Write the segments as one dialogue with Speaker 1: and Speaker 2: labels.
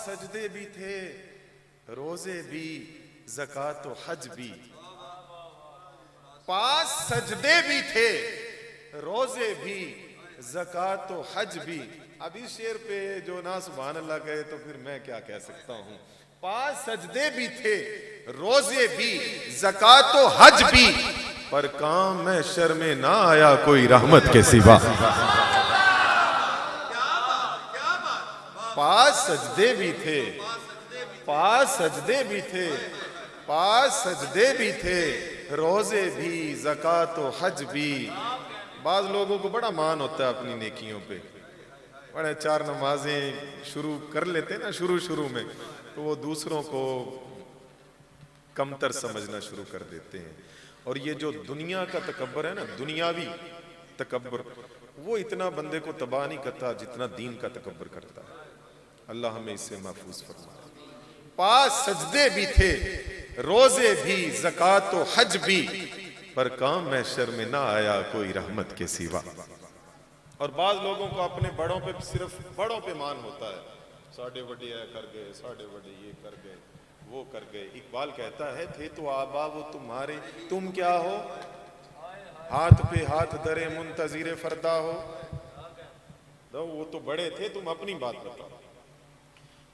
Speaker 1: سجدے بھی تھے، روزے بھی، زکوٰۃ و حج بھی. پاس سجدے بھی تھے، روزے بھی، زکوٰۃ و حج بھی. اب اس شعر پہ جو نہ سبحان اللہ کہے تو پھر میں کیا کہہ سکتا ہوں. پاس سجدے بھی تھے، روزے بھی، زکوٰۃ و حج بھی، پر کام محشر میں نہ آیا کوئی رحمت کے سوا. پاس سجدے بھی تھے، پاس سجدے بھی تھے، پاس سجدے بھی تھے، روزے بھی، زکوٰۃ و حج بھی. بعض لوگوں کو بڑا مان ہوتا ہے اپنی نیکیوں پہ، بڑے 4 نمازیں شروع کر لیتے نا شروع میں، تو وہ دوسروں کو کمتر سمجھنا شروع کر دیتے ہیں. اور یہ جو دنیا کا تکبر ہے نا، دنیاوی تکبر، وہ اتنا بندے کو تباہ نہیں کرتا جتنا دین کا تکبر کرتا ہے. اللہ ہمیں اس سے محفوظ فرمائے. پاس سجدے بھی تھے، روزے بھی، زکوٰۃ و حج بھی، پر کام محشر میں نہ آیا کوئی رحمت کے سوا. اور بعض لوگوں کو اپنے بڑوں پہ صرف بڑوں پہ مان ہوتا ہے. ساڈے وڈے یہ کر گئے، ساڈے وڈے یہ کر گئے، وہ کر گئے. اقبال کہتا ہے تھے تو آبا وہ تمہارے، تم کیا ہو؟ ہاتھ پہ ہاتھ درے منتظر فردا ہو. وہ تو بڑے تھے، تم اپنی بات بتاؤ.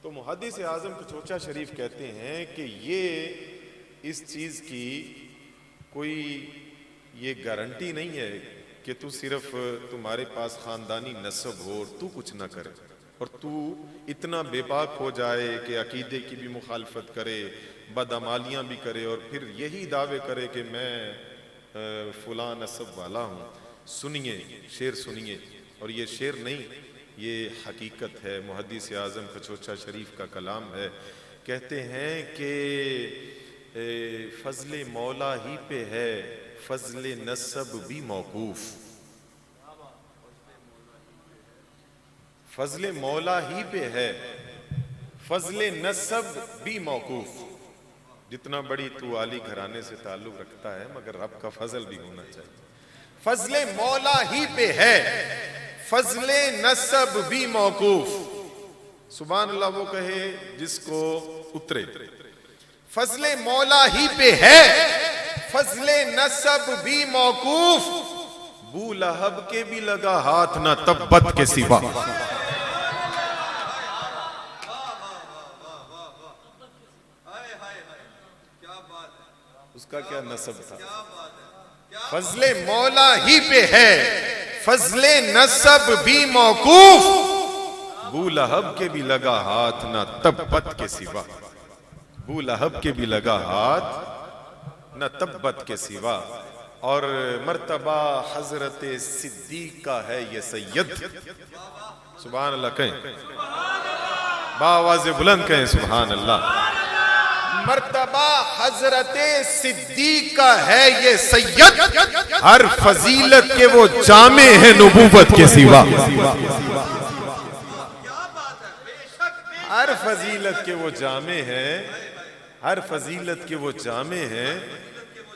Speaker 1: تو محدث اعظم کچوچا شریف کہتے ہیں کہ یہ اس چیز کی کوئی یہ گارنٹی نہیں ہے کہ تو صرف تمہارے پاس خاندانی نسب ہو اور تو کچھ نہ کرے اور تو اتنا بے باک ہو جائے کہ عقیدے کی بھی مخالفت کرے، بدعمالیاں بھی کرے اور پھر یہی دعوے کرے کہ میں فلاں نسب والا ہوں. سنیے شعر سنیے، اور یہ شعر نہیں، یہ حقیقت ہے. محدث اعظم کچوچا شریف کا کلام ہے. کہتے ہیں کہ فضل مولا ہی پہ ہے فضل نسب بھی موقوف. فضل مولا ہی پہ ہے فضل نسب بھی موقوف. جتنا بڑی تو عالی گھرانے سے تعلق رکھتا ہے مگر رب کا فضل بھی ہونا چاہیے. فضل مولا ہی پہ ہے فضل نسب بھی موقوف. سبحان اللہ وہ کہے جس کو اترے. فضل مولا ہی پہ ہے فضل نسب بھی موقوف. بو لہب کے بھی لگا ہاتھ نہ تبت کے سوا. اس کا کیا نسب تھا؟ فضل مولا ہی پہ ہے فضل نسب بھی موقوف. بو لہب کے بھی لگا ہاتھ نہ تبت کے سوا. بو لہب کے بھی لگا ہاتھ نہ تبت کے سوا. اور مرتبہ حضرت صدیق کا ہے یہ سید. سبحان اللہ کہیں، بآواز بلند کہیں سبحان اللہ. مرتبہ حضرت صدیق کا ہے یہ سید. ہر فضیلت کے وہ جامع ہے نبوت کے سوا. ہر فضیلت کے وہ جامع ہے، ہر فضیلت کے وہ جامع ہے،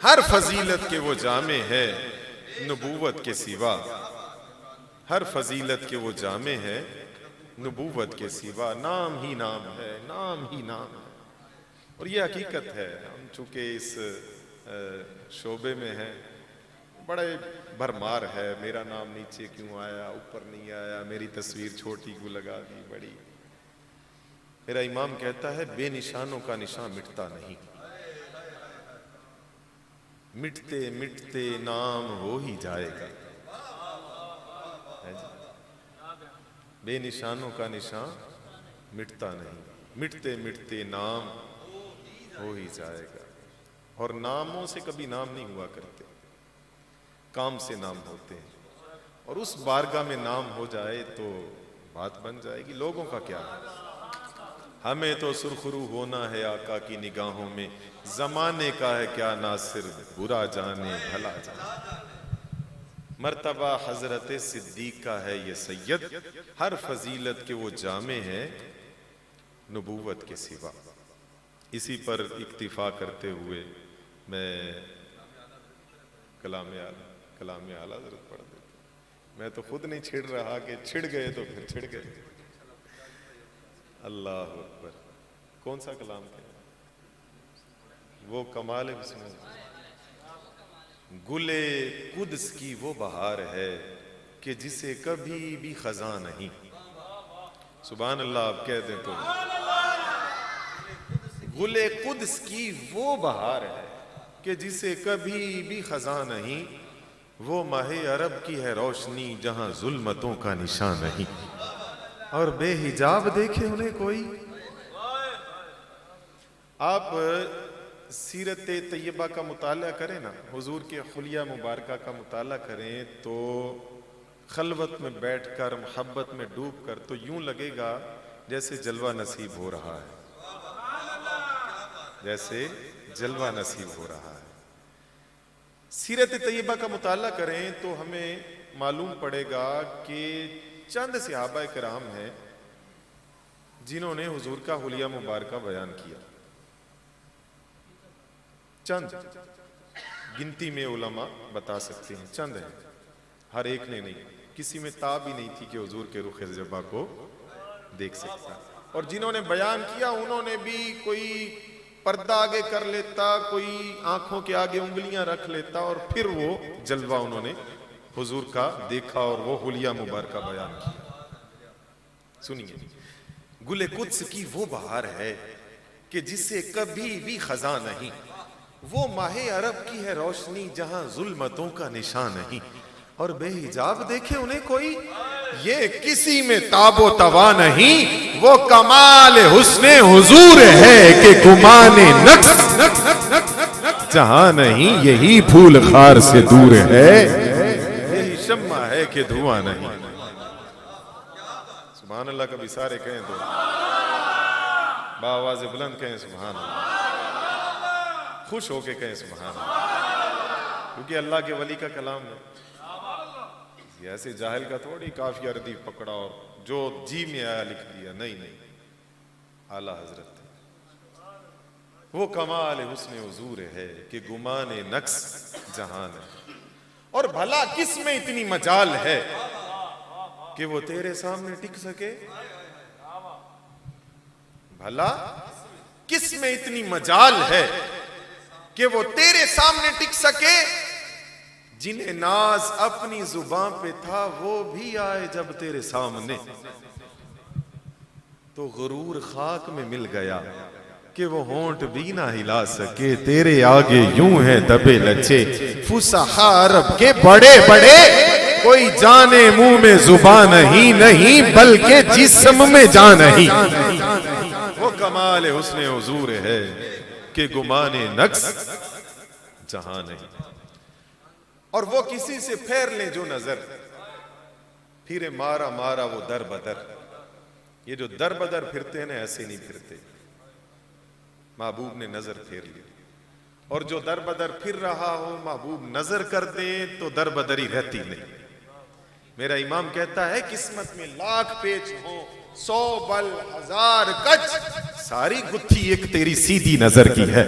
Speaker 1: ہر فضیلت کے وہ جامع ہے نبوت کے سوا. ہر فضیلت کے وہ جامع ہے نبوت کے سوا. نام ہی نام ہے، نام ہی نام ہے. اور یہ حقیقت ہے. ہم چونکہ اس شعبے میں ہیں، بڑے بھرمار ہے میرا نام نیچے کیوں آیا، اوپر نہیں آیا، میری تصویر چھوٹی کیوں لگا دی بڑی. میرا امام کہتا ہے بے نشانوں کا نشان مٹتا نہیں. مٹتے مٹتے نام ہو ہی جائے گا. بے نشانوں کا نشان مٹتا نہیں، مٹتے مٹتے نام ہو ہی جائے گا. اور ناموں سے کبھی نام نہیں ہوا کرتے، کام سے نام ہوتے ہیں. اور اس بارگاہ میں نام ہو جائے تو بات بن جائے گی. لوگوں کا کیا ہے؟ ہمیں تو سرخرو ہونا ہے آقا کی نگاہوں میں. زمانے کا ہے کیا ناصر، برا جانے بھلا جانے. مرتبہ حضرت صدیق کا ہے یہ سید. ہر فضیلت کے وہ جامع ہے نبوت کے سوا. اسی پر اکتفا کرتے ہوئے میں کلام اعلیٰ ضرورت پڑ دیتا. میں تو خود نہیں چھڑ رہا کہ چھڑ گئے تو پھر چھڑ گئے. اللہ اکبر. کون سا کلام ہے؟ وہ کمال حسن. گلے قدس کی وہ بہار ہے کہ جسے کبھی بھی خزاں نہیں. سبحان اللہ. آپ کہہ دیں تو گلے قدس کی وہ بہار ہے کہ جسے کبھی بھی خزاں نہیں. وہ ماہ عرب کی ہے روشنی جہاں ظلمتوں کا نشان نہیں. اور بے حجاب دیکھے انہیں کوئی. آپ سیرت طیبہ کا مطالعہ کریں نا، حضور کے خلیہ مبارکہ کا مطالعہ کریں تو خلوت میں بیٹھ کر محبت میں ڈوب کر تو یوں لگے گا جیسے جلوہ نصیب ہو رہا ہے، جیسے جلوہ نصیب ہو رہا ہے. سیرت طیبہ کا مطالعہ کریں تو ہمیں معلوم پڑے گا کہ چند صحابہ کرام ہیں جنہوں نے حضور کا حلیہ مبارکہ بیان کیا. چند گنتی میں علماء بتا سکتے ہیں، چند ہیں، ہر ایک نے نہیں. کسی میں تاب ہی نہیں تھی کہ حضور کے رخ زیبا کو دیکھ سکتا. اور جنہوں نے بیان کیا انہوں نے بھی کوئی پردہ آگے کر لیتا، کوئی آنکھوں کے آگے انگلیاں رکھ لیتا اور پھر وہ جلوہ انہوں نے حضور کا دیکھا اور وہ حلیہ مبارکہ بیان کیا. سنیے، گل قدس کی وہ بہار ہے کہ جسے کبھی بھی خزاں نہیں. وہ ماہ عرب کی ہے روشنی جہاں ظلمتوں کا نشان نہیں. اور بے حجاب دیکھے انہیں کوئی، یہ کسی میں تاب و توا نہیں. وہ کمال حسن حضور ہے کہ گمان نقص جہاں نہیں. یہی پھول خار سے دور ہے، یہی شمع ہے کہ دھواں نہیں. سبحان اللہ. کبھی سارے کہیں تو بآواز بلند کہیں سبحان اللہ، خوش ہو کے کہیں سبحان اللہ، کیونکہ اللہ کے ولی کا کلام ہے. ایسے جاہل کا تھوڑی کافی ردیف پکڑا اور جو جی میں آیا لکھ دیا. نہیں نہیں، اعلیٰ حضرت. وہ کمال حسن حضور ہے کہ گمان نقص جہان ہے. اور بھلا کس میں اتنی مجال ہے کہ وہ تیرے سامنے ٹک سکے. بھلا کس میں اتنی مجال ہے کہ وہ تیرے سامنے ٹک سکے. جنہیں ناز اپنی زبان پہ تھا وہ بھی آئے جب تیرے سامنے. تو غرور خاک میں مل گیا کہ وہ ہونٹ بھی نہ ہلا سکے. تیرے آگے یوں ہے دبے لچے فصحاء عرب کے بڑے بڑے. کوئی جانے منہ میں زبان نہیں بلکہ جسم میں جان نہیں. وہ کمال حسن حضور ہے کہ گمان نقص جہاں نہیں. اور وہ کسی سے پھیر لیں جو نظر، پھرے مارا مارا وہ در بدر. یہ جو در بدر پھرتے ہیں نا، ایسے نہیں پھرتے. محبوب نے نظر پھیر لی. اور جو در بدر پھر رہا ہو محبوب نظر کر دیں تو در بدری رہتی نہیں. میرا امام کہتا ہے قسمت میں لاکھ پیچ ہو، 100 بل 1000 کچ، ساری گتھی ایک تیری سیدھی نظر کی ہے.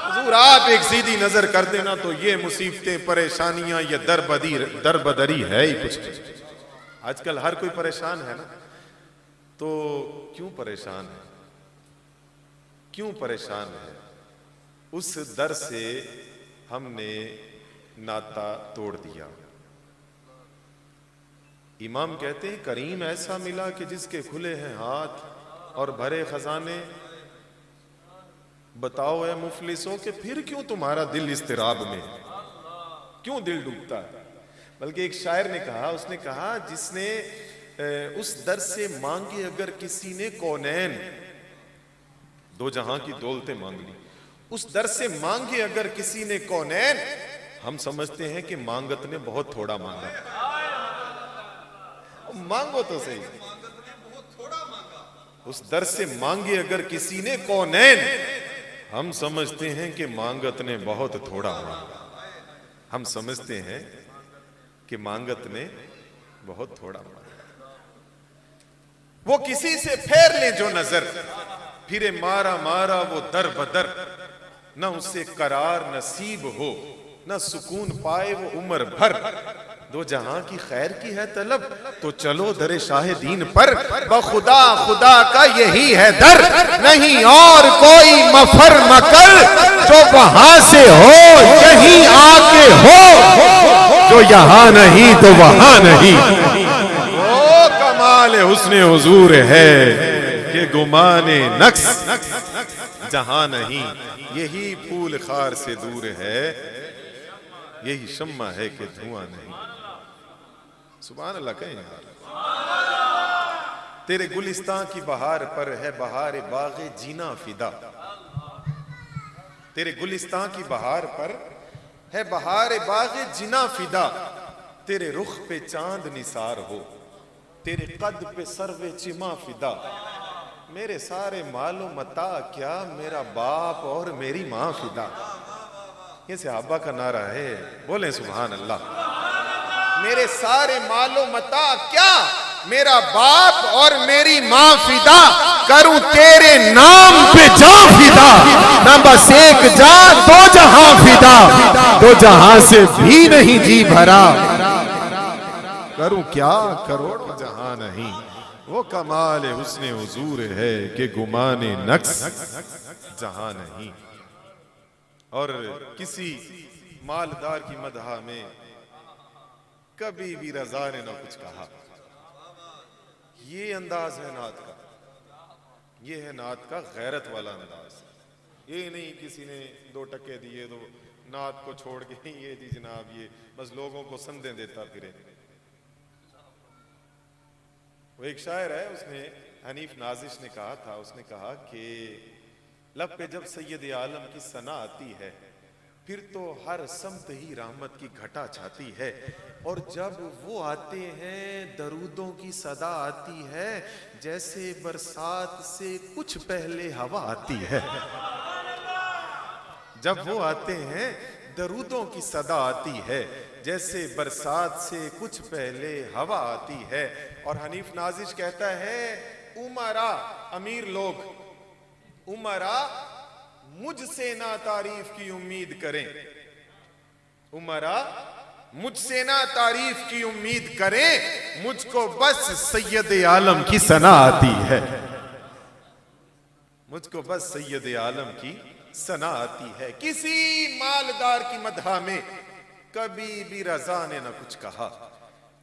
Speaker 1: حضور آپ ایک سیدھی نظر کر دینا تو یہ مصیبتیں پریشانیاں یہ در بدری ہے ہی کچھ. آج کل ہر کوئی پریشان ہے نا. تو کیوں پریشان ہے؟ کیوں پریشان ہے؟ اس در سے ہم نے ناتا توڑ دیا. امام کہتے ہیں کریم ایسا ملا کہ جس کے کھلے ہیں ہاتھ اور بھرے خزانے. بتاؤ اے مفلسوں کہ پھر کیوں تمہارا دل اضطراب میں، کیوں دل ڈوبتا ہے. بلکہ ایک شاعر نے کہا، اس نے کہا جس نے اس در سے مانگے اگر کسی نے کونین، دو جہاں کی دولتیں مانگ لی، اس در سے مانگے اگر کسی نے کونین، ہم سمجھتے ہیں کہ مانگت نے بہت تھوڑا مانگا. مانگو تو صحیح. اس در سے مانگے اگر کسی نے کونین، ہم سمجھتے ہیں کہ مانگت نے بہت تھوڑا مانگا. ہم سمجھتے ہیں کہ مانگت نے بہت تھوڑا مانگا. وہ کسی سے پھیر لیں جو نظر، پھرے مارا مارا وہ در بدر. نہ اسے قرار نصیب ہو، نہ سکون پائے وہ عمر بھر. دو جہاں کی خیر کی ہے طلب تو چلو در شاہ دین پر، بخدا خدا کا یہی ہے در، نہیں اور کوئی مفر مکر، جو وہاں سے ہو یہیں آ کے ہو، جو یہاں نہیں تو وہاں نہیں۔ وہ کمال حسن حضور ہے کہ گمان نقص جہاں نہیں، یہی پھول خار سے دور ہے، یہی شمع ہے کہ دھواں نہیں۔ سبحان اللہ کہیں تیرے گلستان کی بہار پر ہے بہار باغ جینا فدا، تیرے گلستان کی بہار پر ہے بہار باغ جینا فدا، تیرے رخ پہ چاند نثار ہو، تیرے قد پہ سرو چما فدا، میرے سارے مال و متاع کیا، میرا باپ اور میری ماں فدا۔ یہ صحابہ کا نعرہ ہے، بولیں سبحان اللہ۔ میرے سارے مال و متاع کیا، میرا باپ اور میری ماں فدا، کروں تیرے نام پہ جاں فدا، نہ بس ایک جاں دو جہاں فدا، دو جہاں سے بھی نہیں جی بھرا، کروں کیا کروڑ جہاں نہیں۔ وہ کمال حسن حضور ہے کہ گمان نقص جہاں نہیں۔ اور کسی مالدار کی مدح میں کبھی بھی رضا نے نہ کچھ کہا۔ یہ انداز ہے نعت کا، یہ ہے نعت کا غیرت والا انداز۔ یہ نہیں کسی نے 2 ٹکے دیے تو نعت کو چھوڑ کے یہ جی جناب یہ بس لوگوں کو سندیں دیتا پھرے۔ وہ ایک شاعر ہے، اس نے حنیف نازش نے کہا تھا، اس نے کہا کہ لب پہ جب سید عالم کی ثنا آتی ہے پھر تو ہر سمت ہی رحمت کی گھٹا چھاتی ہے، اور جب وہ آتے ہیں درودوں کی صدا آتی ہے، جیسے برسات سے کچھ پہلے ہوا آتی ہے۔ جب وہ آتے ہیں درودوں کی صدا آتی ہے، جیسے برسات سے کچھ پہلے ہوا آتی ہے۔ اور حنیف نازش کہتا ہے امرا امیر لوگ، امرا مجھ سے نہ تعریف کی امید کریں، امرا مجھ سے نہ تعریف کی امید کریں، مجھ کو بس سید عالم کی ثنا آتی ہے، مجھ کو بس سید عالم کی ثنا آتی ہے۔ کسی مالدار کی مدح میں کبھی بھی رضا نے نہ کچھ کہا،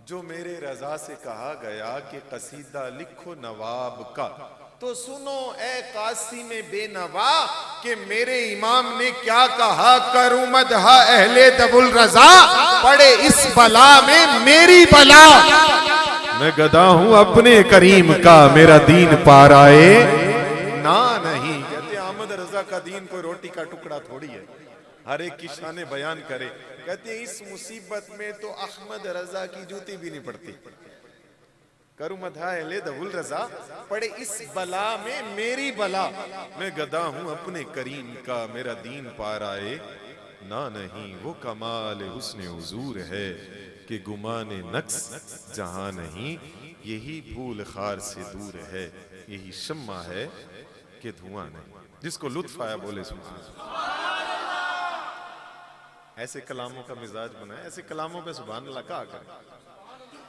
Speaker 1: جو میرے رضا سے کہا گیا کہ قصیدہ لکھو نواب کا، تو سنو اے قاسم بے نوا کہ میرے امام نے کیا کہا، کروں مدح اہل دب الرضا، پڑے اس بلا میں میری بلا، میں گدا ہوں اپنے کریم کا، میرا دین پارائے نہ نہیں۔ کہتے احمد رضا کا دین کوئی روٹی کا ٹکڑا تھوڑی ہے، ہر ایک کی شان بیان کرے۔ کہتے ہیں اس مصیبت میں تو احمد رضا کی جوتی بھی نہیں پڑتی، کروں مدح اہل دب الرضا، پڑے اس بلا میں میری بلا، میں گدا ہوں اپنے کریم کا، میرا دین پارائے نہ نہیں۔ وہ کمال حسن حضور ہے کہ گمان نقص جہاں نہیں، یہی پھول خار سے دور ہے، یہی شمع ہے کہ دھواں نہیں۔ جس کو لطف آیا بولے سبحان اللہ۔ ایسے کلاموں کا مزاج بنائے، ایسے کلاموں پہ سبحان اللہ کہا کریں۔